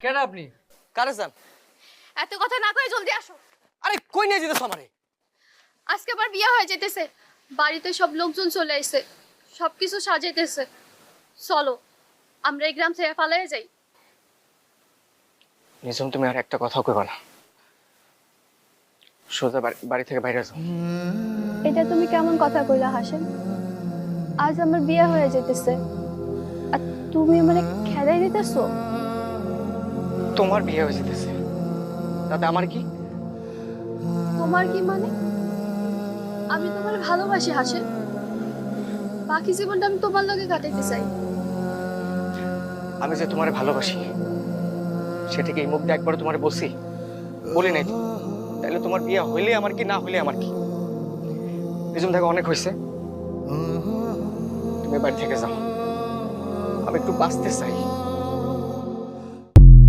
কেন আপনি? কারে চান? এত কথা না কয়ে জলদি আসো। আরে কই নিয়ে যেতেছ আমারে? আজকে আবার বিয়ে হয়ে যেতেছে, বাড়িতে সব লোকজন চলে আসছে, সবকিছু সাজাইতেছে। চলো আমরা এই গ্রাম থেকে পালিয়ে যাই। নিঝুম, তুমি আর একটা কথা কইবা না। সোজা বাড়ি থেকে বাইরে যাও। এটা তুমি কেমন কথা কইলা হাসেম? আজ আমার বিয়ে হয়ে যেতেছে আর তুমি মানে খেলাই দিতেছো? তোমার বিয়ে হয়ে যেতেছে, তাতে আমার কি? তোমার কি মানে? আমি তোমার ভালোবাসি হাসেম, বাকি জীবনটা আমি তোমার লগে কাটাইতে চাই। আমি যে তোমারে ভালোবাসি সেটা কি এই মুখ দিয়ে একবার তোমারে বলছি? বলি নাই তো। তাইলে তোমার বিয়ে হইলে আমার কি, না হইলে আমার কি? নিঝুম দেখো, অনেক হয়েছে, তুমি বাড়ি থেকে যাও। আমি একটু বাঁচতে চাই।